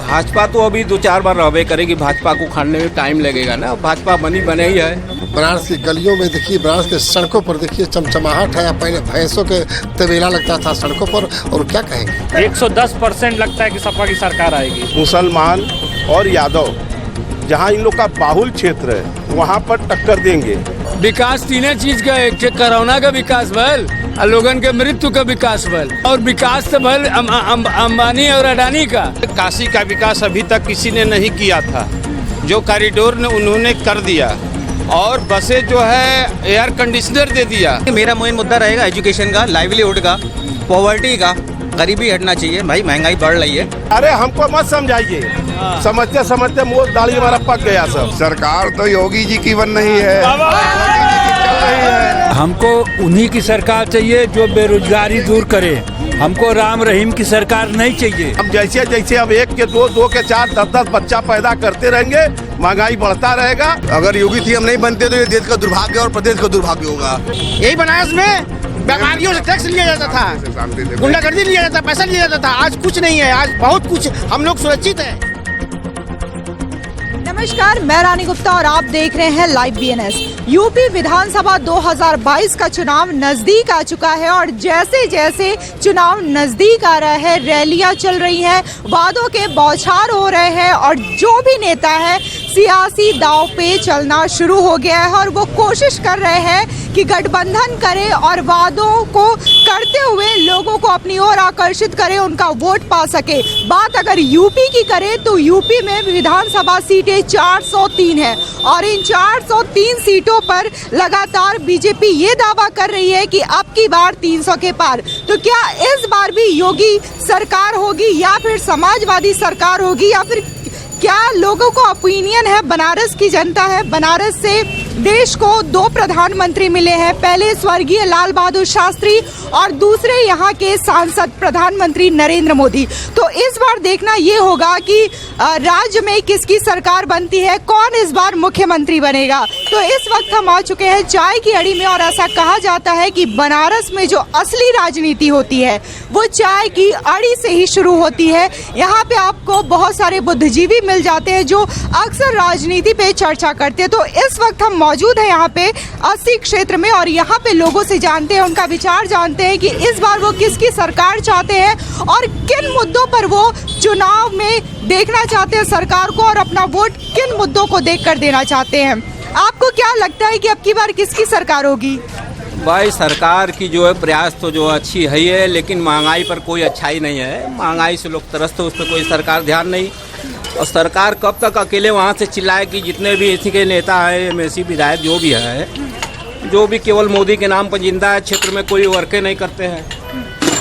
भाजपा तो अभी 2-4 बार रहबे करेगी। भाजपा को खाने में टाइम लगेगा ना। भाजपा बने ही है। बनारस की गलियों में देखिए, बनारस के सड़कों पर देखिए चमचमाहट है। पहले भैंसों के तबेला लगता था सड़कों पर, और क्या कहेंगे। 110% लगता है कि सपा की सरकार आएगी। मुसलमान और यादव जहां इन लोग का बाहुल क्षेत्र है वहां पर टक्कर देंगे। विकास तीन चीज का, एक कोरोना का विकास भल, लोगन के मृत्यु का विकास भल, और विकास तो भल अंबानी और अडानी का। काशी का विकास अभी तक किसी ने नहीं किया था, जो कॉरिडोर ने उन्होंने कर दिया, और बसें जो है एयर कंडीशनर दे दिया। मेरा मेन मुद्दा रहेगा एजुकेशन का, लाइवलीहुड का, पॉवर्टी का। गरीबी हटना चाहिए भाई, महंगाई बढ़ रही है। अरे हमको मत समझाइए, समझते समझते मुँह दाढ़ी हमारा पक गया सब। सरकार तो योगी जी की बन रही है, हमको उन्हीं की सरकार चाहिए जो बेरोजगारी दूर करे। हमको राम रहीम की सरकार नहीं चाहिए। हम जैसे जैसे अब 1 के 2, 2 के 4, 10-10 बच्चा पैदा करते रहेंगे, महंगाई बढ़ता रहेगा। अगर योगी जी हम नहीं बनते तो ये देश का दुर्भाग्य और प्रदेश का दुर्भाग्य होगा। यही बनारस में व्यापारियों से टैक्स लिया जाता था, गुंडागर्दी लिया जाता, पैसा लिया जाता था। आज कुछ नहीं है, आज बहुत कुछ, हम लोग सुरक्षित हैं। नमस्कार, मैं रानी गुप्ता और आप देख रहे हैं लाइव BNS। यूपी विधानसभा 2022 का चुनाव नजदीक आ चुका है, और जैसे जैसे चुनाव नजदीक आ रहा है, रैलियां चल रही हैं, वादों के बौछार हो रहे हैं, और जो भी नेता है सियासी दांव पे चलना शुरू हो गया है, और वो कोशिश कर रहे हैं कि गठबंधन करे और वादों को करते हुए लोगों को अपनी ओर आकर्षित करे, उनका वोट पा सके। बात अगर यूपी की करें तो यूपी में विधानसभा सीटें 403 है, और इन 403 सीटों पर लगातार बीजेपी ये दावा कर रही है कि अब की बार 300 के पार। तो क्या इस बार भी योगी सरकार होगी, या फिर समाजवादी सरकार होगी, या फिर क्या लोगों को ओपिनियन है? बनारस की जनता है, बनारस से देश को 2 प्रधानमंत्री मिले हैं, पहले स्वर्गीय लाल बहादुर शास्त्री और दूसरे यहाँ के सांसद प्रधानमंत्री नरेंद्र मोदी। तो इस बार देखना ये होगा कि राज्य में किसकी सरकार बनती है, कौन इस बार मुख्यमंत्री बनेगा। तो इस वक्त हम आ चुके हैं चाय की अड़ी में, और ऐसा कहा जाता है कि बनारस में जो असली राजनीति होती है वो चाय की अड़ी से ही शुरू होती है। यहाँ पे आपको बहुत सारे बुद्धिजीवी मिल जाते हैं जो अक्सर राजनीति पे चर्चा करते हैं। तो इस वक्त हम मौजूद है यहाँ पे 80 क्षेत्र में, और यहाँ पे लोगों से जानते हैं, उनका विचार जानते हैं कि इस बार वो किसकी सरकार चाहते हैं और किन मुद्दों पर वो चुनाव में देखना चाहते हैं सरकार को, और अपना वोट किन मुद्दों को देखकर देना चाहते हैं। आपको क्या लगता है कि अब की बार किसकी सरकार होगी? भाई सरकार की जो है प्रयास तो जो अच्छी है ही है, लेकिन महंगाई पर कोई अच्छाई नहीं है। महंगाई से लोग त्रस्त है, उस पर कोई सरकार ध्यान नहीं। और सरकार कब तक अकेले वहाँ से चिल्लाए कि जितने भी इसी के नेता हैं, MLC विधायक जो भी है, जो भी केवल मोदी के नाम पर जिंदा है, क्षेत्र में कोई वर्कें नहीं करते हैं।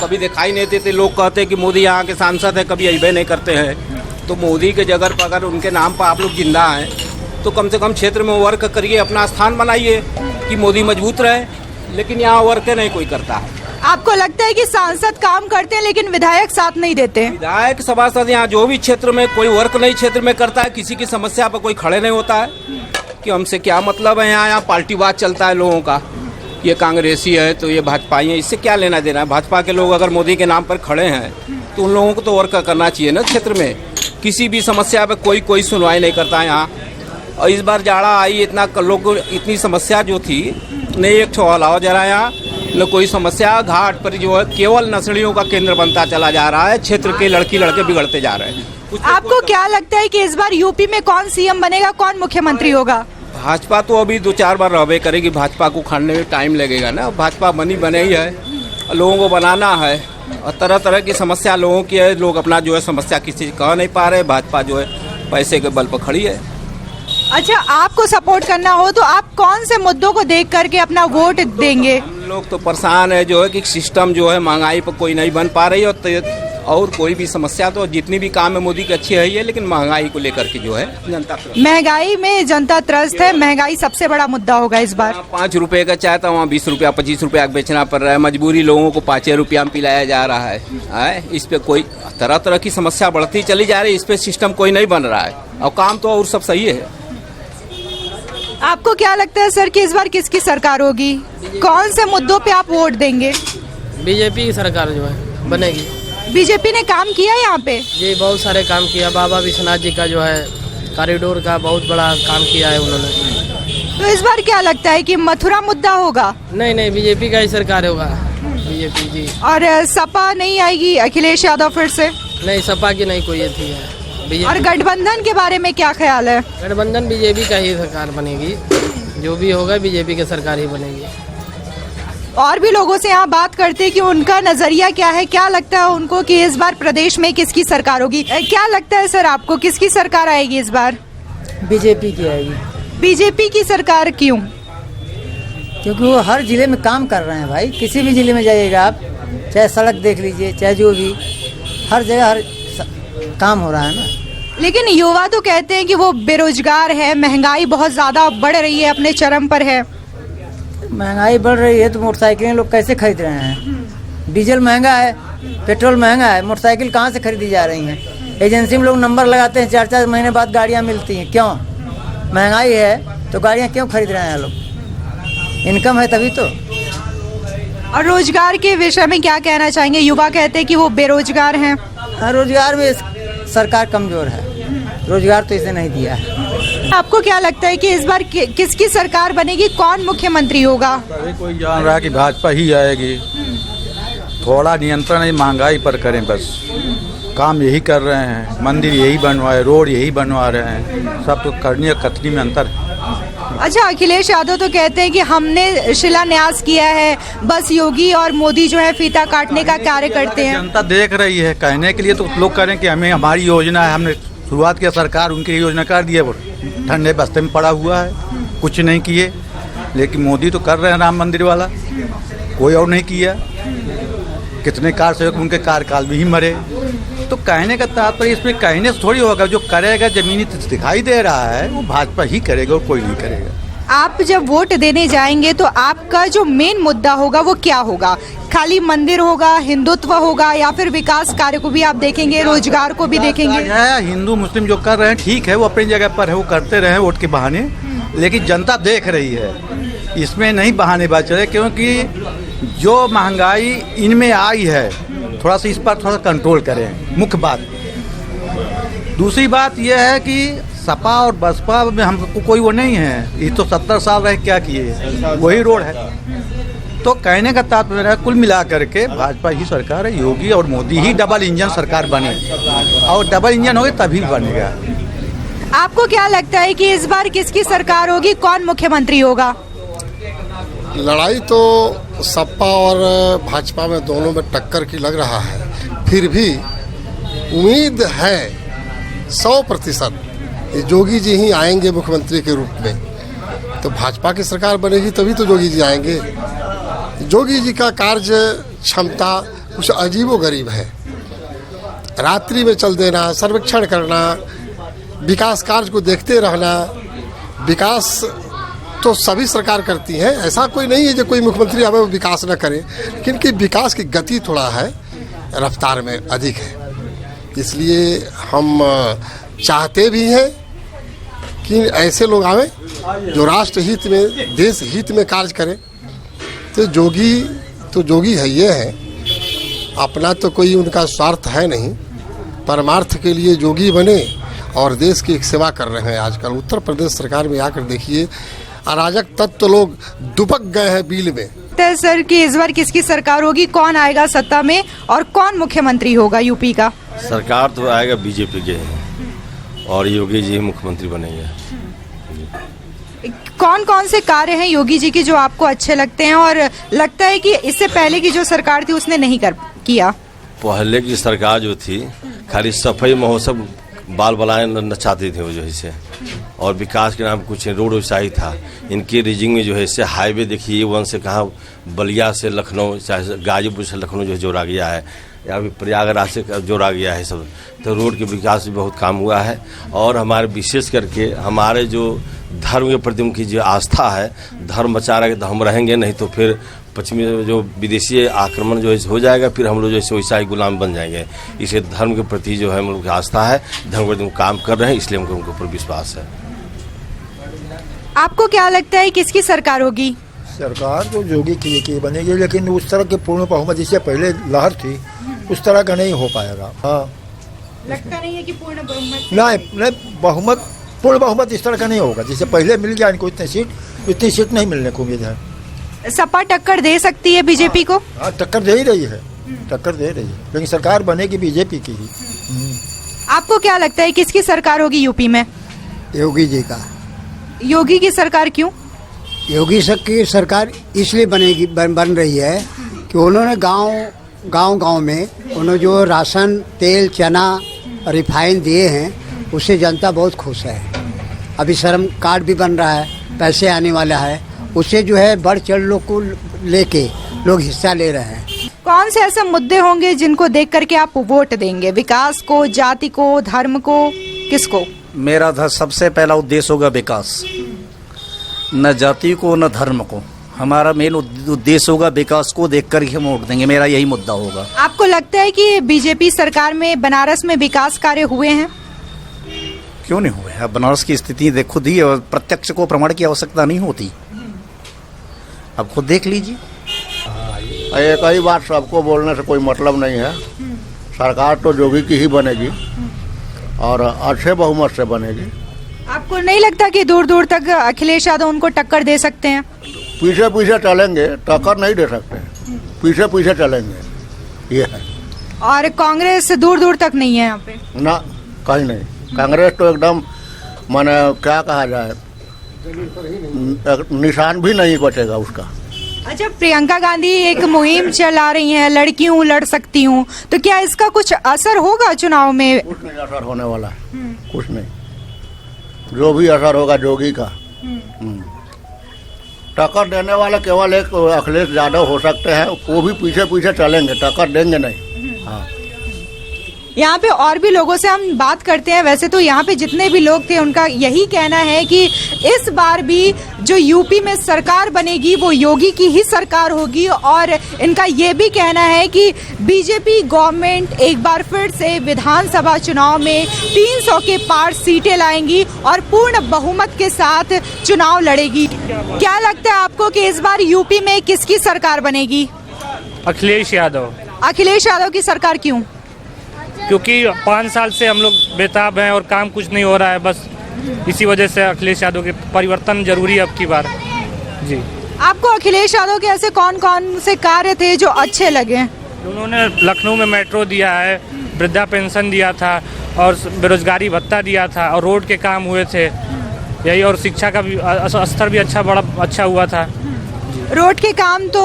कभी दिखाई नहीं देते। लोग कहते हैं कि मोदी यहाँ के सांसद है, कभी अइबे नहीं करते हैं। तो मोदी के जगह पर अगर उनके नाम पर आप लोग जिंदा हैं तो कम से कम क्षेत्र में वर्क करिए, अपना स्थान बनाइए कि मोदी मजबूत रहे। लेकिन यहाँ वर्क नहीं कोई करता है। आपको लगता है कि सांसद काम करते हैं लेकिन विधायक साथ नहीं देते? विधायक सभासद यहाँ जो भी क्षेत्र में कोई वर्क नहीं क्षेत्र में करता है, किसी की समस्या पर कोई खड़े नहीं होता है कि हमसे क्या मतलब है। यहाँ पार्टीवाद चलता है लोगों का, ये कांग्रेसी है तो ये भाजपाई है, इससे क्या लेना देना है। भाजपा के लोग अगर मोदी के नाम पर खड़े हैं तो उन लोगों को तो वर्क करना चाहिए ना। क्षेत्र में किसी भी समस्या पर कोई सुनवाई नहीं करता है यहाँ। और इस बार जाड़ा आई, इतना लोग इतनी समस्या जो थी नहीं, एक ठो हलाओ जरा यहाँ न कोई समस्या। घाट पर जो है केवल नस्लियों का केंद्र बनता चला जा रहा है, क्षेत्र के लड़के बिगड़ते जा रहे हैं। आपको क्या लगता है कि इस बार यूपी में कौन CM बनेगा, कौन मुख्यमंत्री होगा? भाजपा तो अभी 2-4 बार रहबे करेगी। भाजपा को खाने में टाइम लगेगा ना। भाजपा बने ही है, लोगों को बनाना है, और तरह तरह की समस्या लोगों की है। लोग अपना जो है समस्या किसी कह नहीं पा रहे। भाजपा जो है पैसे के बल पर खड़ी है। अच्छा, आपको सपोर्ट करना हो तो आप कौन से मुद्दों को देख करके अपना वोट देंगे? हम लोग तो परेशान है जो है कि सिस्टम जो है महंगाई पर कोई नहीं बन पा रही है, और कोई भी समस्या तो जितनी भी काम है मोदी की अच्छी है, लेकिन महंगाई को लेकर के जो है जनता, महंगाई में जनता त्रस्त है। महंगाई सबसे बड़ा मुद्दा होगा इस बार। 5 रुपए का चाय था वहाँ 20 रुपया 25 रुपया बेचना पड़ रहा है। मजबूरी लोगों को 5 रुपया में पिलाया जा रहा है। इस पे कोई तरह तरह की समस्या बढ़ती चली जा रही है। इस पे सिस्टम कोई नहीं बन रहा है, और काम तो और सब सही है। आपको क्या लगता है सर कि इस बार किसकी सरकार होगी, कौन से मुद्दों पे आप वोट देंगे? बीजेपी की सरकार जो है बनेगी। बीजेपी ने काम किया यहाँ पे? जी बहुत सारे काम किया। बाबा विश्वनाथ जी का जो है कॉरिडोर का बहुत बड़ा काम किया है उन्होंने। तो इस बार क्या लगता है कि मथुरा मुद्दा होगा? नहीं, बीजेपी का ही सरकार होगा। बीजेपी जी। और सपा नहीं आएगी अखिलेश यादव फिर से? नहीं, सपा की नहीं कोई थी है। और गठबंधन के बारे में क्या ख्याल है? गठबंधन बीजेपी का ही सरकार बनेगी। जो भी होगा बीजेपी की सरकार ही बनेगी। और भी लोगों से यहाँ बात करते हैं कि उनका नजरिया क्या है, क्या लगता है उनको कि इस बार प्रदेश में किसकी सरकार होगी? क्या लगता है सर आपको, किसकी सरकार आएगी इस बार? बीजेपी की आएगी। बीजेपी की सरकार क्यों? क्योंकि वो हर जिले में काम कर रहे हैं भाई। किसी भी जिले में जाइएगा आप, चाहे सड़क देख लीजिए, चाहे जो भी, हर जगह हर काम हो रहा है ना। लेकिन युवा तो कहते हैं कि वो बेरोजगार है, महंगाई बहुत ज्यादा बढ़ रही है, अपने चरम पर है। महंगाई बढ़ रही है तो मोटरसाइकिलें लोग कैसे खरीद रहे हैं? डीजल महंगा है, पेट्रोल महंगा है, मोटरसाइकिल कहाँ से खरीदी जा रही हैं? एजेंसी में लोग नंबर लगाते हैं, 4-4 महीने बाद गाड़ियाँ मिलती हैं। क्यों? महंगाई है तो गाड़ियाँ क्यों खरीद रहे हैं लोग? इनकम है तभी तो। और रोजगार के विषय में क्या कहना चाहेंगे? युवा कहते हैं कि वो बेरोजगार हैं। हाँ, रोजगार में सरकार कमजोर है, रोजगार तो इसे नहीं दिया है। आपको क्या लगता है कि इस बार किसकी सरकार बनेगी, कौन मुख्यमंत्री होगा? अभी कोई जान रहा है कि भाजपा ही आएगी। थोड़ा नियंत्रण महंगाई पर करें बस। काम यही कर रहे हैं, मंदिर यही बनवाए, रोड यही बनवा रहे हैं, सब तो करनी और कथनी में अंतर है। अच्छा, अखिलेश यादव तो कहते हैं कि हमने शिलान्यास किया है, बस योगी और मोदी जो है फीता काटने का कार्य करते हैं। जनता देख रही है, कहने के लिए तो लोग करें कि हमें हमारी योजना है, हमने शुरुआत किया, सरकार उनकी योजना कर दी है, वो ठंडे बस्ते में पड़ा हुआ है, कुछ नहीं किए। लेकिन मोदी तो कर रहे हैं राम मंदिर वाला, कोई और नहीं किया। कितने कार्यसेवक उनके कार्यकाल में ही मरे। तो कहने का तात्पर्य इसमें कहने से थोड़ी होगा, जो करेगा जमीनी दिखाई दे रहा है वो भाजपा ही करेगा और कोई नहीं करेगा। आप जब वोट देने जाएंगे तो आपका जो मेन मुद्दा होगा वो क्या होगा? खाली मंदिर होगा, हिंदुत्व होगा, या फिर विकास कार्य को भी आप देखेंगे, रोजगार को भी देखेंगे? हिंदू मुस्लिम जो कर रहे हैं ठीक है, वो अपनी जगह पर है, वो करते रहे वोट के बहाने, लेकिन जनता देख रही है, इसमें नहीं बहानेबाज चले। क्योंकि जो महंगाई इनमें आई है, थोड़ा सा इस पर थोड़ा कंट्रोल करें, मुख्य बात। दूसरी बात यह है कि सपा और बसपा में हमको कोई वो नहीं है, ये तो 70 साल रहे क्या किए, वही रोड है। तो कहने का तात्पर्य है कुल मिला करके भाजपा ही सरकार है, योगी और मोदी ही डबल इंजन सरकार बने, और डबल इंजन होगा तभी बनेगा। आपको क्या लगता है कि इस बार किसकी सरकार होगी, कौन मुख्यमंत्री होगा? लड़ाई तो सपा और भाजपा में दोनों में टक्कर की लग रहा है। फिर भी उम्मीद है 100% जोगी जी ही आएंगे मुख्यमंत्री के रूप में। तो भाजपा की सरकार बनेगी तभी तो जोगी जी आएंगे। जोगी जी का कार्य क्षमता कुछ अजीबोगरीब है। रात्रि में चल देना, सर्वेक्षण करना, विकास कार्य को देखते रहना। विकास तो सभी सरकार करती है, ऐसा कोई नहीं है जो कोई मुख्यमंत्री हमें विकास न करे, लेकिन कि विकास की गति थोड़ा है, रफ्तार में अधिक है। इसलिए हम चाहते भी हैं कि ऐसे लोग आवे जो राष्ट्र हित में, देश हित में कार्य करें। तो जोगी है, ये है, अपना तो कोई उनका स्वार्थ है नहीं, परमार्थ के लिए जोगी बने और देश की एक सेवा कर रहे हैं। आजकल उत्तर प्रदेश सरकार में आकर देखिए, अराजक तत्व तो लोग दुबक गए हैं बिल में। सर कि इस बार किसकी सरकार होगी, कौन आएगा सत्ता में और कौन मुख्यमंत्री होगा यूपी का? सरकार तो आएगा बीजेपी के और योगी जी मुख्यमंत्री बनेंगे। कौन कौन से कार्य हैं योगी जी के जो आपको अच्छे लगते हैं और लगता है कि इससे पहले की जो सरकार थी उसने नहीं किया? पहले की सरकार जो थी खाली सफाई महोत्सव बाल बलाएं नचाते थे वो जो है से, और विकास के नाम कुछ रोड वैसा था। इनके रीजिंग में जो है से हाईवे देखिए, वन से कहाँ बलिया से लखनऊ, चाहे गाजीपुर से लखनऊ जो है जोड़ा गया है, या फिर प्रयागराज से जोड़ा गया है सब। तो रोड के विकास भी बहुत काम हुआ है। और हमारे विशेष करके हमारे जो धर्म के प्रति उनकी जो आस्था है, धर्म बचा रहे तो हम रहेंगे, नहीं तो फिर पश्चिमी जो विदेशी आक्रमण जो है हो जाएगा, फिर हम लोग जो है वैसा ही गुलाम बन जाएंगे। इसलिए धर्म के प्रति जो है हम लोग की आस्था है, धर्म के प्रति काम कर रहे हैं, इसलिए हमको उनके ऊपर विश्वास है। आपको क्या लगता है किसकी सरकार होगी? सरकार तो जोगी की बनेगी, लेकिन उस तरह की पूर्ण बहुमत जिससे पहले लहर थी उस तरह का नहीं हो पाएगा। हाँ, लगता नहीं है कि पूर्ण बहुमत? नहीं, पूर्ण बहुमत इस तरह का नहीं होगा। जैसे पहले मिल गया इनको इतनी सीट नहीं मिलने को उम्मीद है। सपा टक्कर दे सकती है बीजेपी को? हाँ, टक्कर दे ही रही है, टक्कर दे रही है, लेकिन सरकार बनेगी बीजेपी की ही। आपको क्या लगता है किसकी सरकार होगी यूपी में? योगी जी का। योगी की सरकार क्यों? योगी की सरकार इसलिए बन रही है कि उन्होंने गांव में उन्होंने जो राशन, तेल, चना, रिफाइन दिए हैं उससे जनता बहुत खुश है। अभी श्रम कार्ड भी बन रहा है, पैसे आने वाला है, उससे जो है बढ़ चढ़ लोग को लेके लोग हिस्सा ले रहे हैं। कौन से ऐसे मुद्दे होंगे जिनको देख करके आप वोट देंगे? विकास को, जाति को, धर्म को, किसको? मेरा सबसे पहला उद्देश्य होगा विकास, न जाति को न धर्म को। हमारा मेन उद्देश्य होगा विकास को देखकर ही हम वोट देंगे, मेरा यही मुद्दा होगा। आपको लगता है कि बीजेपी सरकार में बनारस में विकास कार्य हुए हैं? क्यों नहीं हुए? अब बनारस की स्थिति देखो दी और प्रत्यक्ष को प्रमाण की आवश्यकता नहीं होती, अब खुद देख लीजिए। एक ही बात सबको बोलने से कोई मतलब नहीं है। सरकार तो योगी की ही बनेगी और अच्छे बहुमत से बनेगी। आपको नहीं लगता कि दूर दूर तक अखिलेश यादव उनको टक्कर दे सकते हैं? पीछे पीछे चलेंगे, टक्कर नहीं दे सकते, पीछे पीछे चलेंगे, ये है। और कांग्रेस दूर दूर तक नहीं है यहाँ पे? ना, कहीं नहीं। कांग्रेस तो एकदम माने क्या कहा जाए, निशान भी नहीं बचेगा उसका। अच्छा, प्रियंका गांधी एक मुहिम चला रही हैं, लड़की हूँ लड़ सकती हूँ, तो क्या इसका कुछ असर होगा चुनाव में? कुछ नहीं असर होने वाला है, कुछ नहीं। जो भी असर होगा योगी का। टक्कर देने वाला केवल एक अखिलेश यादव हो सकते हैं, वो भी पीछे पीछे चलेंगे, टक्कर देंगे नहीं। हाँ, यहाँ पे और भी लोगों से हम बात करते हैं। वैसे तो यहाँ पे जितने भी लोग थे उनका यही कहना है कि इस बार भी जो यूपी में सरकार बनेगी वो योगी की ही सरकार होगी, और इनका ये भी कहना है कि बीजेपी गवर्नमेंट एक बार फिर से विधानसभा चुनाव में 300 के पार सीटें लाएंगी और पूर्ण बहुमत के साथ चुनाव लड़ेगी। क्या लगता है आपको कि इस बार यूपी में किसकी सरकार बनेगी? अखिलेश यादव। अखिलेश यादव की सरकार क्यों? क्योंकि 5 साल से हम लोग बेताब हैं और काम कुछ नहीं हो रहा है, बस इसी वजह से अखिलेश यादव के परिवर्तन जरूरी है अब की बार। जी, आपको अखिलेश यादव के ऐसे कौन कौन से कार्य थे जो अच्छे लगे? उन्होंने लखनऊ में मेट्रो दिया है, वृद्धा पेंशन दिया था और बेरोजगारी भत्ता दिया था और रोड के काम हुए थे यही, और शिक्षा का भी स्तर भी बड़ा अच्छा हुआ था। रोड के काम तो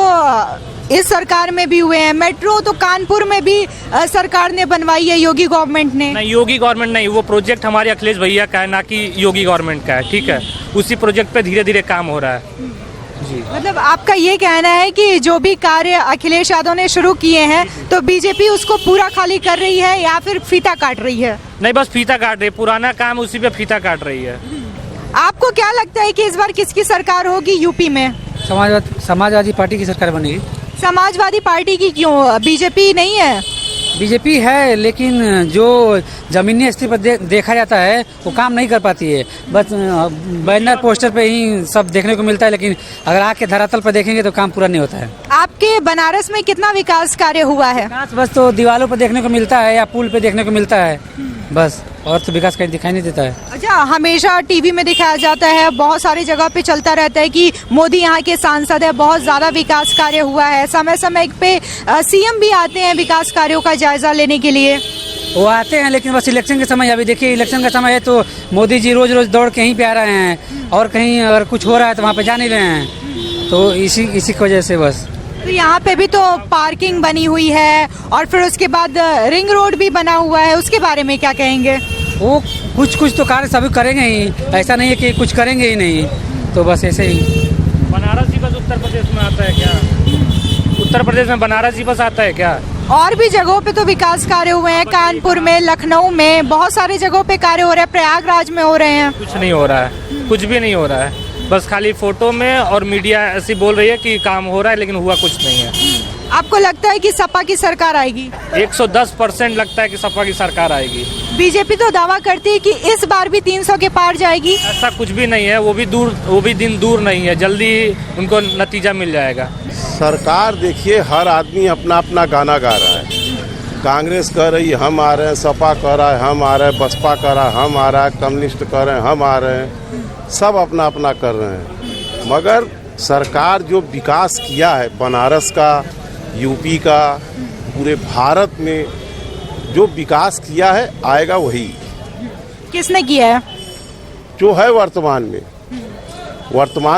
इस सरकार में भी हुए हैं। मेट्रो तो कानपुर में भी सरकार ने बनवाई है, योगी गवर्नमेंट ने। नहीं, योगी गवर्नमेंट नहीं, वो प्रोजेक्ट हमारे अखिलेश भैया का है, ना कि योगी गवर्नमेंट का है। ठीक है, उसी प्रोजेक्ट पे धीरे धीरे काम हो रहा है। जी, मतलब आपका ये कहना है कि जो भी कार्य अखिलेश यादव ने शुरू किए हैं तो बीजेपी उसको पूरा खाली कर रही है या फिर फीता काट रही है? नहीं, बस फीता काट रही है, पुराना काम उसी पे फीता काट रही है। आपको क्या लगता है कि इस बार किसकी सरकार होगी यूपी में? समाजवादी पार्टी की सरकार बनेगी। समाजवादी पार्टी की क्यों? बीजेपी नहीं है? बीजेपी है, लेकिन जो जमीनी स्थिति पर देखा जाता है वो काम नहीं कर पाती है। बस बैनर पोस्टर पे ही सब देखने को मिलता है, लेकिन अगर आके धरातल पर देखेंगे तो काम पूरा नहीं होता है। आपके बनारस में कितना विकास कार्य हुआ है? बस तो दीवारों पर देखने को मिलता है या पुल पे देखने को मिलता है, बस, और तो विकास कहीं दिखाई नहीं देता है। अच्छा, हमेशा टीवी में दिखाया जाता है, बहुत सारी जगह पे चलता रहता है कि मोदी यहाँ के सांसद है, बहुत ज्यादा विकास कार्य हुआ है। समय समय पे सीएम भी आते हैं विकास कार्यों का जायजा लेने के लिए। वो आते हैं, लेकिन बस इलेक्शन के समय, अभी देखिए इलेक्शन का समय है तो मोदी जी रोज रोज दौड़ के यहीं पे आ रहे हैं, और कहीं अगर कुछ हो रहा है तो वहाँ पे जा नहीं रहे हैं, तो इसी की वजह से बस। तो यहाँ पे भी तो पार्किंग बनी हुई है और फिर उसके बाद रिंग रोड भी बना हुआ है, उसके बारे में क्या कहेंगे? वो कुछ तो कार्य सभी करेंगे ही, ऐसा नहीं है कि कुछ करेंगे ही नहीं, तो बस ऐसे ही। बनारस ही बस उत्तर प्रदेश में आता है क्या? उत्तर प्रदेश में बनारस ही बस आता है क्या? और भी जगहों पे तो विकास कार्य हुए हैं, कानपुर में, लखनऊ में, बहुत सारी जगहों पे कार्य हो रहे हैं, प्रयागराज में हो रहे हैं। कुछ नहीं हो रहा है, कुछ भी नहीं हो रहा है, बस खाली फोटो में, और मीडिया ऐसी बोल रही है कि काम हो रहा है, लेकिन हुआ कुछ नहीं है। आपको लगता है कि सपा की सरकार आएगी? 110% लगता है कि सपा की सरकार आएगी। बीजेपी तो दावा करती है कि इस बार भी 300 के पार जाएगी। ऐसा कुछ भी नहीं है, वो भी दिन दूर नहीं है, जल्दी उनको नतीजा मिल जाएगा। सरकार देखिए, हर आदमी अपना अपना गाना गा रहा है। कांग्रेस कह रही हम आ रहे हैं, सपा कह रहा है हम आ रहे हैं, बसपा कह रहा है हम आ रहा है, कम्युनिस्ट कह रहे हैं हम आ रहे हैं, सब अपना अपना कर रहे हैं। मगर सरकार जो विकास किया है बनारस का, यूपी का, पूरे भारत में जो विकास किया है आएगा वही। किसने किया है? जो है वर्तमान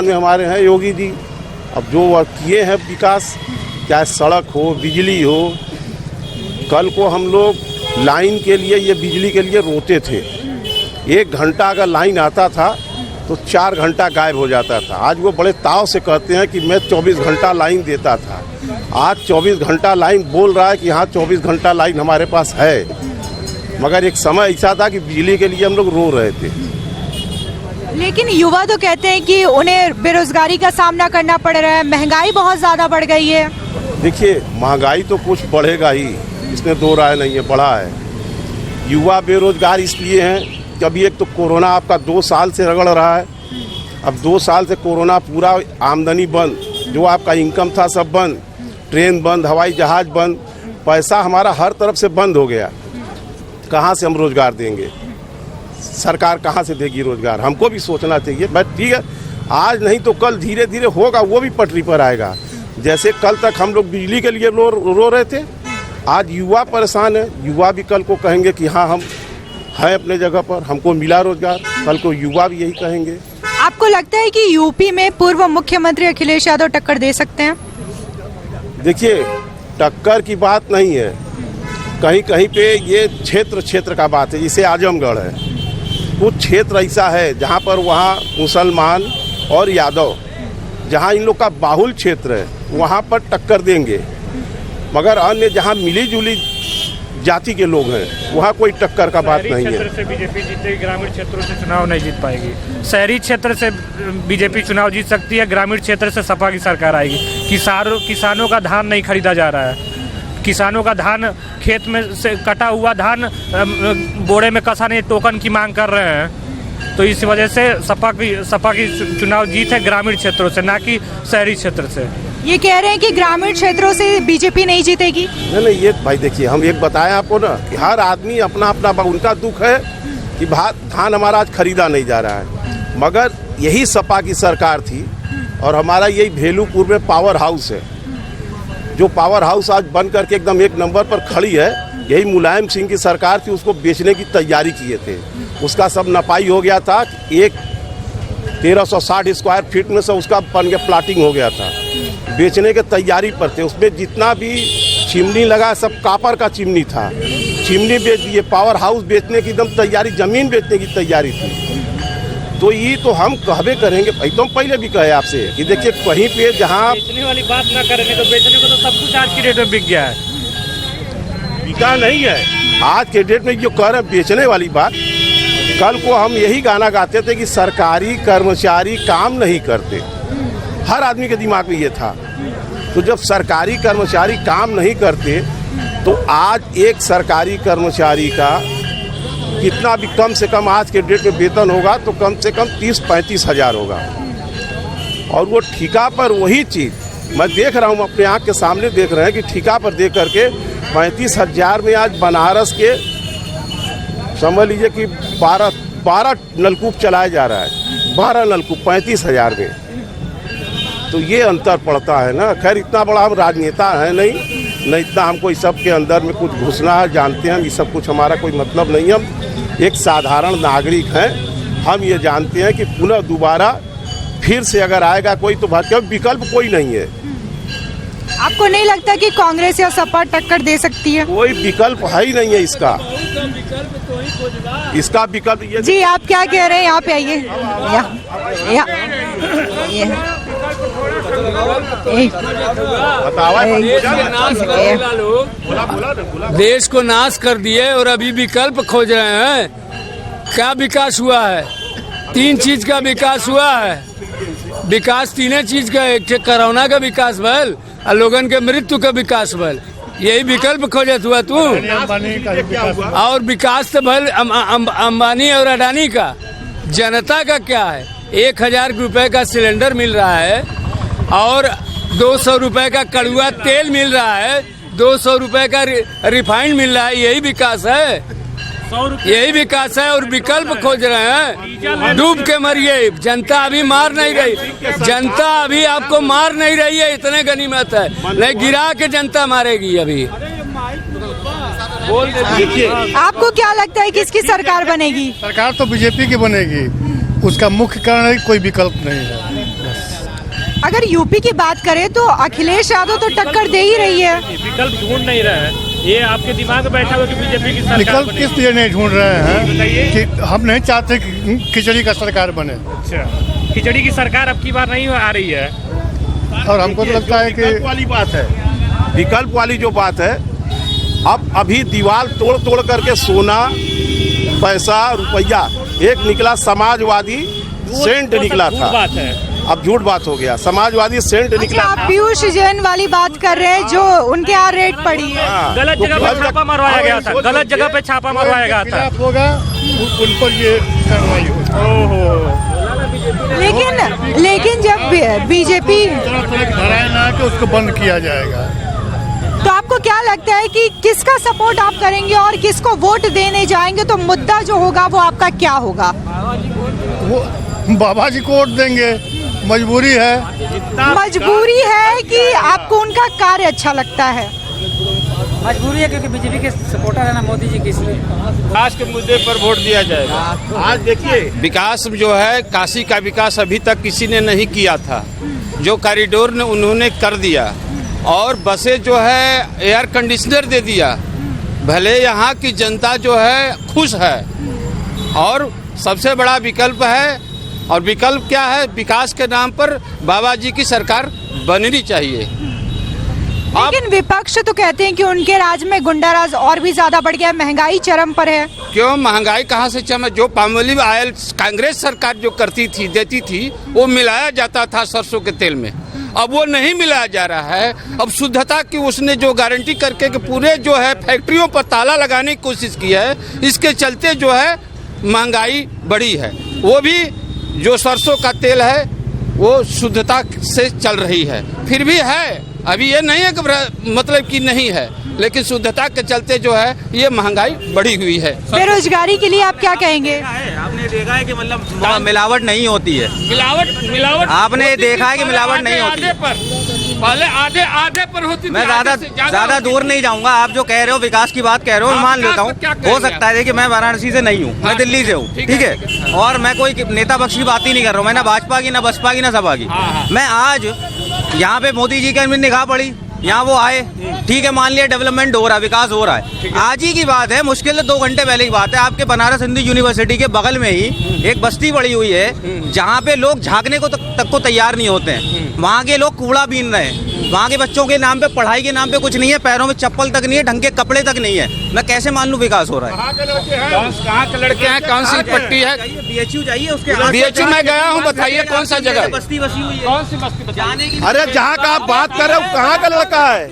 में हमारे हैं योगी जी। अब जो किए हैं विकास, चाहे सड़क हो, बिजली हो। कल को हम लोग लाइन के लिए, ये बिजली के लिए रोते थे। 1 घंटा अगर लाइन आता था तो 4 घंटा गायब हो जाता था। आज वो बड़े ताव से कहते हैं कि मैं 24 घंटा लाइन देता था। आज 24 घंटा लाइन बोल रहा है कि हाँ 24 घंटा लाइन हमारे पास है। मगर एक समय ऐसा था कि बिजली के लिए हम लोग रो रहे थे। लेकिन युवा तो कहते हैं कि उन्हें बेरोजगारी का सामना करना पड़ रहा है, महंगाई बहुत ज़्यादा बढ़ गई है। देखिए, महंगाई तो कुछ बढ़ेगा ही, इसमें दो राय नहीं है, बढ़ा है। युवा बेरोजगार इसलिए हैं कि अभी एक तो कोरोना आपका 2 साल से रगड़ रहा है। अब 2 साल से कोरोना पूरा आमदनी बंद, जो आपका इनकम था सब बंद, ट्रेन बंद, हवाई जहाज बंद, पैसा हमारा हर तरफ से बंद हो गया। कहाँ से हम रोजगार देंगे? सरकार कहाँ से देगी रोजगार? हमको भी सोचना चाहिए। बट ठीक है, आज नहीं तो कल धीरे धीरे होगा, वो भी पटरी पर आएगा। जैसे कल तक हम लोग बिजली के लिए रो रहे थे, आज युवा परेशान है। युवा भी कल को कहेंगे कि हाँ हम हैं अपने जगह पर, हमको मिला रोजगार। कल को युवा भी यही कहेंगे। आपको लगता है कि यूपी में पूर्व मुख्यमंत्री अखिलेश यादव टक्कर दे सकते हैं? देखिए, टक्कर की बात नहीं है, कहीं कहीं पे ये क्षेत्र का बात है। जैसे आजमगढ़ है, कुछ क्षेत्र ऐसा है जहाँ पर वहाँ मुसलमान और यादव, जहाँ इन लोग का बाहुल क्षेत्र है, वहाँ पर टक्कर देंगे। मगर अन्य जहाँ मिली जुली जाति के लोग हैं, वहाँ कोई टक्कर का बात नहीं है। शहरी क्षेत्र से बीजेपी जीतेगी, ग्रामीण क्षेत्रों से चुनाव नहीं जीत पाएगी। शहरी क्षेत्र से बीजेपी चुनाव जीत सकती है, ग्रामीण क्षेत्र से सपा की सरकार आएगी। किसानों का धान नहीं खरीदा जा रहा है। किसानों का धान खेत में से कटा हुआ धान बोरे में कसाने टोकन की मांग कर रहे हैं। तो इस वजह से सपा की चुनाव जीत है ग्रामीण क्षेत्रों से, ना कि शहरी क्षेत्र से। ये कह रहे हैं कि ग्रामीण क्षेत्रों से बीजेपी नहीं जीतेगी। नहीं, ये भाई देखिए, हम एक बताएं आपको ना कि हर आदमी अपना अपना, उनका दुख है कि धान हमारा आज खरीदा नहीं जा रहा है। मगर यही सपा की सरकार थी और हमारा यही भेलूपुर में पावर हाउस है, जो पावर हाउस आज बन करके एकदम 1 नंबर पर खड़ी है। यही मुलायम सिंह की सरकार थी, उसको बेचने की तैयारी किए थे। उसका सब नपाई हो गया था। एक 1360 स्क्वायर फीट में से उसका बन के प्लाटिंग हो गया था। बेचने के तैयारी पर थे। उसमें जितना भी चिमनी लगा सब कापर का चिमनी था। चिमनी बेच दिए, पावर हाउस बेचने की एकदम तैयारी, जमीन बेचने की तैयारी थी। तो ये तो हम कहबे करेंगे भाई, तो हम पहले भी कहे आपसे कि देखिए कहीं पे जहाँ बेचने वाली बात ना करेंगे तो बेचने को तो सब कुछ आज की डेट में बिक गया है। बिका नहीं है आज के डेट में, जो कह रहे हैं बेचने वाली बात। कल को हम यही गाना गाते थे कि सरकारी कर्मचारी काम नहीं करते, हर आदमी के दिमाग में ये था। तो जब सरकारी कर्मचारी काम नहीं करते तो आज एक सरकारी कर्मचारी का कितना भी कम से कम आज के डेट में वेतन होगा तो कम से कम 30-35 हज़ार होगा। और वो ठेका पर वही चीज़ मैं देख रहा हूँ, अपने आँख के सामने देख रहे हैं कि ठेका पर दे करके 35 हज़ार में आज बनारस के समझ लीजिए कि 12 नलकूप चलाया जा रहा है। 12 नलकूप 35 हज़ार में, तो ये अंतर पड़ता है ना। खैर इतना बड़ा हम राजनेता है नहीं इतना हमको इस सब के अंदर में कुछ घुसना है, जानते हैं हम, ये सब कुछ हमारा कोई मतलब नहीं। हम एक साधारण नागरिक हैं। हम ये जानते हैं कि पुनः दोबारा फिर से अगर आएगा कोई तो भाजपा, विकल्प कोई नहीं है। आपको नहीं लगता कि कांग्रेस या सपा टक्कर दे सकती है? कोई विकल्प है ही नहीं है इसका विकल्प ये। जी आप क्या कह रहे हैं? यहाँ पे आइए। देश को नाश कर दिए और अभी विकल्प खोज रहे हैं। क्या विकास हुआ है? 3 चीज का विकास हुआ है। विकास 3 चीज का, एक कोरोना का विकास भल और लोगन के मृत्यु का विकास भल। यही विकल्प खोजत हुआ तू। और विकास तो भल अंबानी और अडानी का। जनता का क्या है? 1000 रुपए का सिलेंडर मिल रहा है और 200 रुपए का कड़ुआ तेल मिल रहा है। 200 रुपए का रिफाइंड मिल रहा है, यही विकास है, यही विकास है। और विकल्प खोज रहे हैं, डूब के मरिए। जनता अभी मार नहीं रही, जनता अभी आपको मार नहीं रही है, इतने गनीमत है, नहीं गिरा के जनता मारेगी अभी। आपको क्या लगता है किसकी सरकार बनेगी? सरकार तो बीजेपी की बनेगी, उसका मुख्य कारण है कोई विकल्प नहीं है। अगर यूपी की बात करें तो अखिलेश यादव तो टक्कर दे ही रही है। विकल्प ढूंढ नहीं रहा है, ये आपके दिमाग में बैठा हुआ कि बीजेपी की सरकार विकल्प बने। किस लिए नहीं ढूंढ रहे हैं कि हम नहीं चाहते कि खिचड़ी का सरकार बने। अच्छा, खिचड़ी की सरकार अब की बार नहीं आ रही है, और हमको तो लगता है कि विकल्प वाली बात है, विकल्प वाली जो बात है, अब अभी दीवार तोड़ तोड़ करके सोना, पैसा, रुपया, एक निकला समाजवादी सेंट निकला था, बात है अब झूठ बात हो गया, समाजवादी सेंट निकला आप था। पीयूष जैन वाली बात कर रहे हैं जो उनके यहाँ रेट पड़ी है। गलत जगह पे छापा मरवाया गया था, गलत जगह पे छापा मरवाया गया था, होगा उन पर ये कार्रवाई होगी। ओहो, लेकिन जब बीजेपी धराए ना कि उसको बंद किया जाएगा। तो आपको क्या लगता है कि किसका सपोर्ट आप करेंगे और किसको वोट देने जाएंगे, तो मुद्दा जो होगा वो आपका क्या होगा? वो बाबा जी को वोट देंगे, मजबूरी है। मजबूरी है कि आपको उनका कार्य अच्छा लगता है? मजबूरी है क्योंकि बीजेपी के सपोर्टर है ना मोदी जी की, इसलिए विकास के मुद्दे पर वोट दिया जाएगा। आज देखिए विकास जो है, काशी का विकास अभी तक किसी ने नहीं किया था, जो कॉरिडोर ने उन्होंने कर दिया, और बसें जो है एयर कंडीशनर दे दिया। भले यहाँ की जनता जो है खुश है, और सबसे बड़ा विकल्प है। और विकल्प क्या है? विकास के नाम पर बाबा जी की सरकार बननी चाहिए। लेकिन विपक्ष तो कहते हैं कि उनके राज में गुंडाराज और भी ज्यादा बढ़ गया, महंगाई चरम पर है। क्यों महंगाई कहाँ से चम? जो पामोलिव ऑयल कांग्रेस सरकार जो करती थी, देती थी, वो मिलाया जाता था सरसों के तेल में, अब वो नहीं मिलाया जा रहा है। अब शुद्धता की उसने जो गारंटी करके कि पूरे जो है फैक्ट्रियों पर ताला लगाने की कोशिश की है, इसके चलते जो है महंगाई बढ़ी है। वो भी जो सरसों का तेल है वो शुद्धता से चल रही है, फिर भी है, अभी ये नहीं है कि मतलब कि नहीं है, लेकिन शुद्धता के चलते जो है ये महंगाई बढ़ी हुई है। बेरोजगारी के लिए आप क्या कहेंगे? आपने देखा है कि मतलब मिलावट नहीं होती है, मिलावट आपने देखा है कि मिलावट नहीं होती है। पहले आधे पर होती थी। मैं ज्यादा दूर नहीं जाऊंगा, आप जो कह रहे हो विकास की बात कह रहे हो, मान लेता हूँ, हो सकता है। देखिए मैं वाराणसी से नहीं हूँ, मैं दिल्ली से हूँ, ठीक है, और मैं कोई नेता पक्ष की बात ही नहीं कर रहा हूँ, मैं ना भाजपा की, ना बसपा की, ना सपा की। मैं आज यहाँ पे मोदी जी की निगाह पड़ी, यहाँ वो आए, ठीक है, मान लिया डेवलपमेंट हो रहा है, विकास हो रहा है। आज ही की बात है, मुश्किल से 2 घंटे पहले की बात है, आपके बनारस हिंदू यूनिवर्सिटी के बगल में ही एक बस्ती पड़ी हुई है, जहाँ पे लोग झांकने को तक को तैयार नहीं होते हैं। वहाँ के लोग कूड़ा बीन रहे हैं, वहाँ के बच्चों के नाम पे, पढ़ाई के नाम पे कुछ नहीं है, पैरों में चप्पल तक नहीं है, ढंग के कपड़े तक नहीं है। मैं कैसे मान लूँ विकास हो रहा है? कहाँ के लड़के हैं? कौन सी पट्टी है? BHU जाइए, उसके BHU में गया हूँ, बताइए कौन सा जगह? बस्ती बसी हुई है, कौन सी बस्ती? जाने की। अरे जहाँ का आप बात कर रहे हो कहाँ का लड़का है?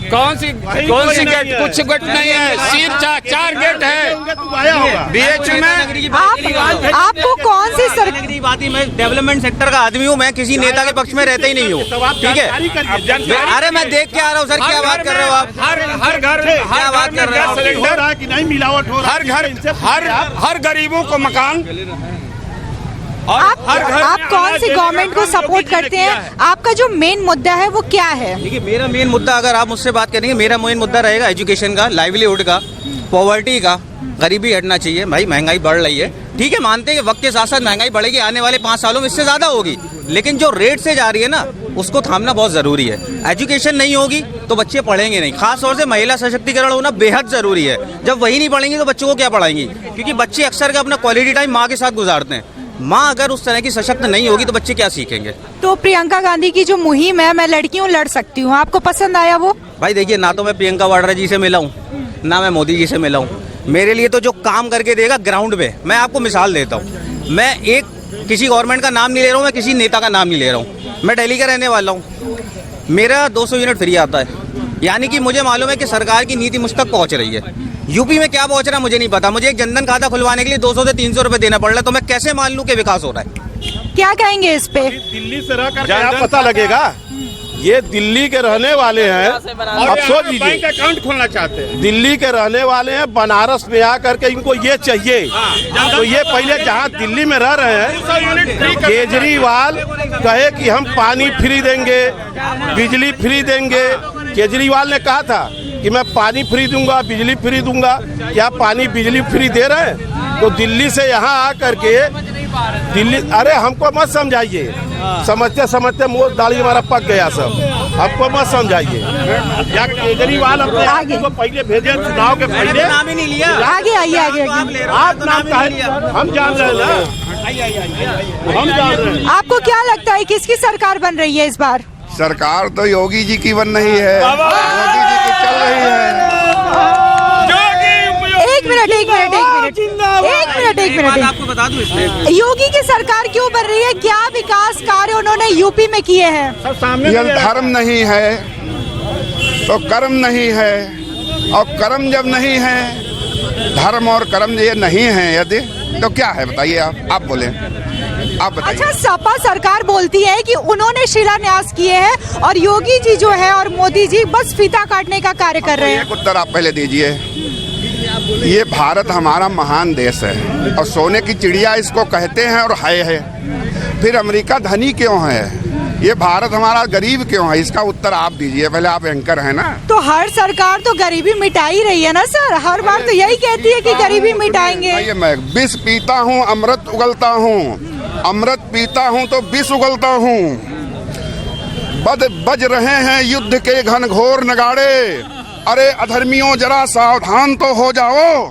कौन सी गेट? कुछ गेट नहीं है, सिर्फ 4 गेट है BHU में। आपको कौन सी सरकार? मैं डेवलपमेंट सेक्टर का आदमी हूँ, मैं किसी नेता के पक्ष में रहता ही नहीं हूँ, ठीक है। अरे मैं देख के आ रहा हूँ सर, क्या बात कर रहे हो आप? हर घर क्या बात कर रहे हो? सिलेंडर कि नहीं मिलावट हो रहा है? हर गरीबों को मकान। आप कौन सी गवर्नमेंट को सपोर्ट करते हैं? आपका जो मेन मुद्दा है वो क्या है? देखिए मेरा मेन मुद्दा, अगर आप मुझसे बात करेंगे, मेरा मेन मुद्दा रहेगा एजुकेशन का, लाइवलीहुड का, पॉवर्टी का, गरीबी हटना चाहिए। भाई महंगाई बढ़ रही है, ठीक है, मानते हैं कि वक्त के साथ साथ महंगाई बढ़ेगी, आने वाले 5 सालों में इससे ज्यादा होगी, लेकिन जो रेट से जा रही है ना, उसको थामना बहुत जरूरी है। एजुकेशन नहीं होगी तो बच्चे पढ़ेंगे नहीं, खासतौर से महिला सशक्तिकरण होना बेहद जरूरी है। जब वही नहीं पढ़ेंगी तो बच्चों को क्या पढ़ाएंगी? क्योंकि बच्चे अक्सर अपना क्वालिटी टाइम माँ के साथ गुजारते हैं। माँ अगर उस तरह की सशक्त नहीं होगी तो बच्चे क्या सीखेंगे? तो प्रियंका गांधी की जो मुहिम है, मैं लड़की हूँ लड़ सकती हूँ, आपको पसंद आया वो? भाई देखिए, ना तो मैं प्रियंका वाड्रा जी से मिला हूँ, ना मैं मोदी जी से मिला हूँ। मेरे लिए तो जो काम करके देगा ग्राउंड पे, मैं आपको मिसाल देता हूँ, मैं किसी गवर्नमेंट का नाम नहीं ले रहा हूँ, मैं किसी नेता का नाम नहीं ले रहा हूँ, मैं दिल्ली का रहने वाला हूँ, मेरा 200 यूनिट फ्री आता है, यानी कि मुझे मालूम है कि सरकार की नीति मुझ तक पहुँच रही है। यूपी में क्या पहुंच रहा है मुझे नहीं पता, मुझे एक जनधन खाता खुलवाने के लिए 200 से 300 रुपए देना पड़ रहा है, तो मैं कैसे मान लूं कि विकास हो रहा है? क्या कहेंगे इस पे? दिल्ली से रह कर क्या पता लगेगा? ये दिल्ली के रहने वाले हैं, अब सोच लीजिए बैंक अकाउंट खोलना चाहते हैं। दिल्ली के रहने वाले हैं, बनारस में आकर के इनको ये चाहिए। तो ये पहले जहाँ दिल्ली में रह रहे हैं, केजरीवाल कहे कि हम पानी फ्री देंगे, बिजली फ्री देंगे। केजरीवाल ने कहा था कि मैं पानी फ्री दूंगा, बिजली फ्री दूंगा। क्या पानी बिजली फ्री दे रहे हैं? तो दिल्ली से यहाँ आकर के दिल्ली, अरे हमको मत समझाइए, समझते समझते मुँह दाढ़ी हमारा पक गया सब। हमको मत समझाइए। या केजरीवाल अपने आगे को पहले भेजे, चुनाव के पहले नाम ही नहीं लिया। आगे आइए आगे आप नाम का हम जान रहे हैं ना, हम जान रहे हैं। आपको क्या लगता है किसकी सरकार बन रही है इस बार? सरकार तो योगी जी की बन रही है, मोदी जी की चल रही है। एक मिनट आपको बता दूं, योगी की सरकार क्यों बन रही है? क्या विकास कार्य उन्होंने यूपी में किए हैं? यदि धर्म नहीं है तो कर्म नहीं है, और कर्म जब नहीं है, धर्म और कर्म ये नहीं है यदि, तो क्या है बताइए? आप बोले, आप बताइए। अच्छा, सपा सरकार बोलती है कि उन्होंने शिलान्यास किए हैं और योगी जी जो है और मोदी जी बस फीता काटने का कार्य कर रहे हैं। एक उत्तर आप पहले दीजिए। ये भारत हमारा महान देश है और सोने की चिड़िया इसको कहते हैं और है। फिर अमेरिका धनी क्यों है? ये भारत हमारा गरीब क्यों है? इसका उत्तर आप दीजिए पहले, आप एंकर हैं ना। तो हर सरकार तो गरीबी मिटा ही रही है ना सर, हर बार तो यही कहती है कि गरीबी मिटाएंगे। मैं विष पीता हूँ, अमृत उगलता हूँ, अमृत पीता हूँ तो विष उगलता हूँ। बज रहे हैं युद्ध के घनघोर नगाड़े, अरे अधर्मियों जरा सावधान तो हो जाओ।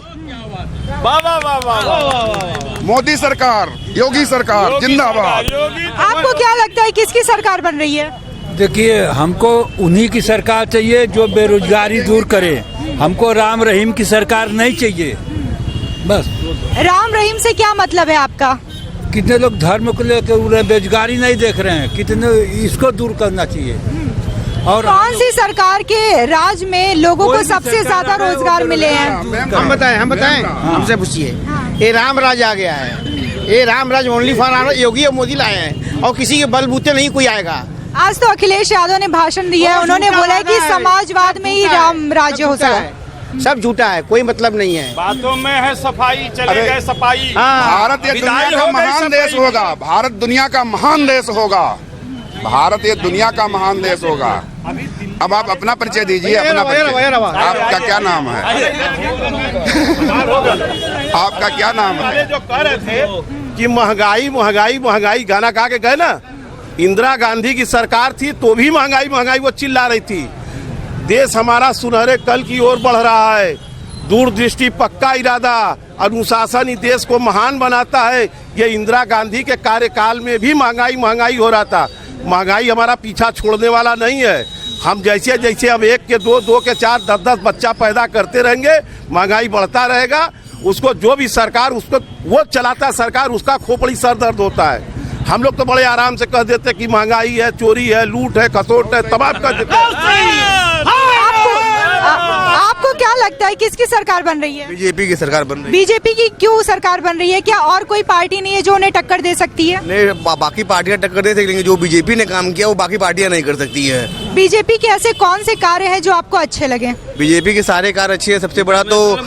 मोदी सरकार, योगी सरकार जिंदाबाद। आपको क्या लगता है किसकी सरकार बन रही है? देखिए, हमको उन्हीं की सरकार चाहिए जो बेरोजगारी दूर करे। हमको राम रहीम की सरकार नहीं चाहिए। बस राम रहीम से क्या मतलब है आपका? कितने लोग धर्म को लेकर बेरोजगारी नहीं देख रहे हैं, कितने इसको दूर करना चाहिए। और कौन सी सरकार के राज में लोगों को सबसे ज्यादा रोजगार मिले हैं? हम बताएं हमसे पूछिए। ये राम राज आ गया है, ये राम राज ओनली फॉर योगी और मोदी लाए हैं, और किसी के बलबूते नहीं कोई आएगा। आज तो अखिलेश यादव ने भाषण दिया है, उन्होंने बोला है कि समाजवाद में ही राम राज्य हो सकता है। सब झूठा है, कोई मतलब नहीं है। बातों में है सफाई, चले गए सफाई। भारत ये दुनिया का महान देश होगा, भारत दुनिया का महान देश होगा, भारत ये दुनिया का महान देश होगा। अब आप अपना परिचय दीजिए, अपना परिचय। आपका क्या नाम है? आपका क्या नाम है? जो कह रहे थे कि महंगाई महंगाई महंगाई गाना गा के गए ना, इंदिरा गांधी की सरकार थी तो भी महंगाई महंगाई वो चिल्ला रही थी। देश हमारा सुनहरे कल की ओर बढ़ रहा है, दूरदृष्टि, पक्का इरादा, अनुशासन ही देश को महान बनाता है। ये इंदिरा गांधी के कार्यकाल में भी महंगाई महंगाई हो रहा था। महंगाई हमारा पीछा छोड़ने वाला नहीं है। हम जैसे जैसे अब 1 के 2, 2 के 4, 10 बच्चा पैदा करते रहेंगे, महंगाई बढ़ता रहेगा। उसको जो भी सरकार उसको वो चलाता सरकार, उसका खोपड़ी सर दर्द होता है। हम लोग तो बड़े आराम से कह देते कि महंगाई है, चोरी है, लूट है, खसोट है, तमाम कर देते हैं। आपको क्या लगता है किसकी सरकार बन रही है? बीजेपी की सरकार बन रही है। बीजेपी की क्यों सरकार बन रही है? क्या और कोई पार्टी नहीं है जो उन्हें टक्कर दे सकती है? नहीं, बाकी पार्टियां टक्कर दे सकती हैं, जो बीजेपी ने काम किया वो बाकी पार्टियां नहीं कर सकती है। बीजेपी के ऐसे कौन से कार्य हैं जो आपको अच्छे लगे? बीजेपी के सारे कार्य अच्छे हैं। सबसे बड़ा तो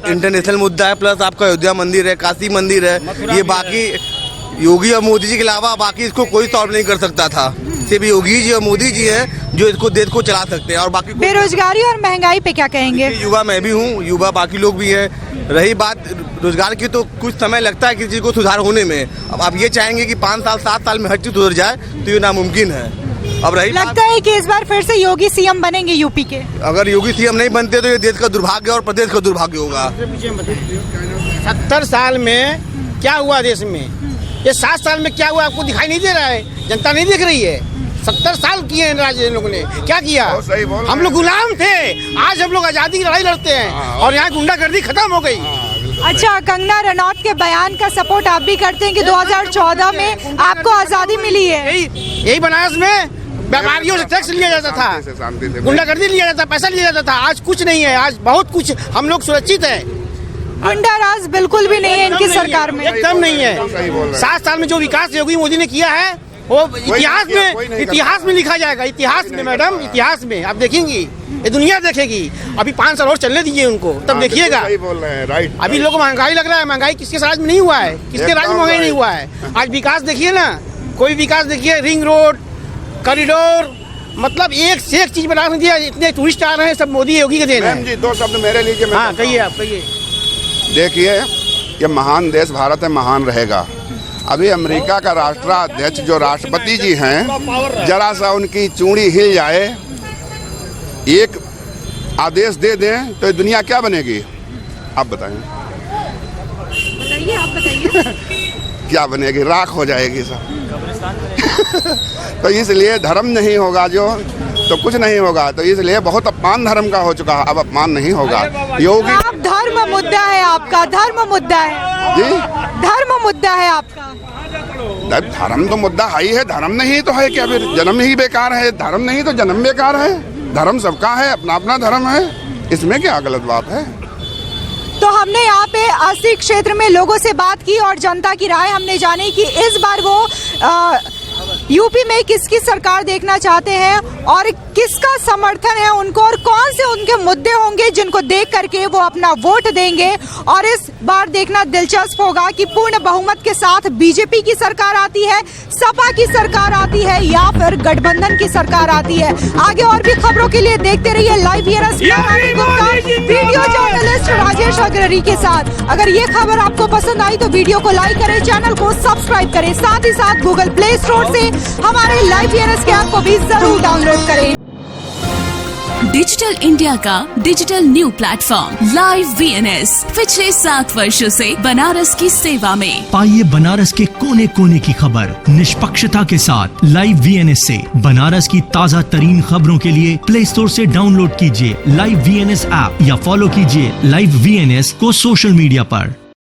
इंटरनेशनल मुद्दा है, प्लस आपका अयोध्या मंदिर है, काशी मंदिर है। ये बाकी योगी और मोदी जी के अलावा बाकी इसको कोई सॉल्व नहीं कर सकता था। सिर्फ योगी जी और मोदी जी हैं जो इसको देश को चला सकते हैं। और बाकी बेरोजगारी और महंगाई पे क्या कहेंगे? युवा मैं भी हूँ, युवा बाकी लोग भी हैं। रही बात रोजगार की, तो कुछ समय लगता है किसी चीज को सुधार होने में। अब आप ये चाहेंगे कि 5 साल 7 साल में हर चीज सुधर जाए तो ये नामुमकिन है। अब रही लगता है कि इस बार फिर से योगी सीएम बनेंगे यूपी के? अगर योगी सीएम नहीं बनते तो ये देश का दुर्भाग्य और प्रदेश का दुर्भाग्य होगा। 70 साल में क्या हुआ देश में? ये 7 साल में क्या हुआ आपको दिखाई नहीं दे रहा है? जनता नहीं देख रही है। 70 साल किए हैं राज्य लोगों ने, क्या किया? हम लोग गुलाम थे, आज हम लोग आजादी की लड़ाई लड़ते हैं और यहाँ गुंडागर्दी खत्म हो गई। अच्छा, कंगना रनौत के बयान का सपोर्ट आप भी करते हैं कि 2014 में आपको आजादी मिली है? यही बनारस में व्यापारियों से टैक्स लिया जाता था, गुंडागर्दी लिया जाता, पैसा लिया जाता था। आज कुछ नहीं है, आज बहुत कुछ, हम लोग सुरक्षित है। गुंडा राज बिल्कुल भी नहीं है इनकी सरकार में, एकदम नहीं है। 7 साल में जो विकास योगी मोदी ने किया है वो इतिहास में लिखा जाएगा, इतिहास में मैडम, इतिहास में आप देखेंगी, ये दुनिया देखेगी। अभी 5 साल और चलने दीजिए उनको, तब देखिएगा। सही बोल रहे हैं, राइट। अभी लोगों को महंगाई लग रहा है, महंगाई किसके राज में नहीं हुआ है, किसके राज में महंगाई नहीं हुआ है। आज विकास देखिए ना, कोई विकास देखिए, रिंग रोड, कॉरिडोर, मतलब एक से एक चीज बना दिया। इतने टूरिस्ट आ रहे हैं, सब मोदी योगी के देन है। जी 2 शब्द मेरे लीजिए। हाँ कहिए, आप कहिए। देखिए, ये महान देश भारत है, महान रहेगा। अभी अमेरिका का राष्ट्राध्यक्ष जो राष्ट्रपति जी हैं, जरा सा उनकी चूड़ी हिल जाए, एक आदेश दे दें तो ये दुनिया क्या बनेगी? आप बताएं। बताइए, आप बताइए। क्या बनेगी? राख हो जाएगी सब। तो इसलिए धर्म नहीं होगा जो, तो कुछ नहीं होगा। तो इसलिए बहुत अपमान धर्म का हो चुका है, अब अपमान नहीं होगा। योगी आप धर्म मुद्दा है आपका, धर्म मुद्दा है जी, धर्म मुद्दा है आपका। धर्म तो मुद्दा है ही है, धर्म नहीं तो है क्या? फिर जन्म ही बेकार है, धर्म नहीं तो जन्म बेकार है। धर्म सबका है, अपना अपना धर्म है, इसमें क्या गलत बात है? तो हमने यहाँ पे 80 क्षेत्र में लोगों से बात की और जनता की राय हमने जानी कि इस बार वो यूपी में किसकी सरकार देखना चाहते हैं और किसका समर्थन है उनको, और कौन से उनके मुद्दे होंगे जिनको देख करके वो अपना वोट देंगे। और इस बार देखना दिलचस्प होगा कि पूर्ण बहुमत के साथ बीजेपी की सरकार आती है, सपा की सरकार आती है या फिर गठबंधन की सरकार आती है। आगे और भी खबरों के लिए देखते रहिए live VNS, video journalist Rajesh Agrari के साथ। अगर ये खबर आपको पसंद आई तो वीडियो को लाइक करें, चैनल को सब्सक्राइब करें, साथ ही साथ गूगल प्ले स्टोर से हमारे लाइव वीएनएस के ऐप को भी जरूर डाउनलोड करें। डिजिटल इंडिया का digital new platform live VNS पिछले 7 वर्षों से बनारस की सेवा में। पाइए बनारस के कोने कोने की खबर निष्पक्षता के साथ लाइव वीएनएस से। बनारस की ताज़ा तरीन खबरों के लिए प्ले स्टोर से डाउनलोड कीजिए लाइव वीएनएस ऐप या फॉलो कीजिए लाइव वीएनएस को सोशल मीडिया पर।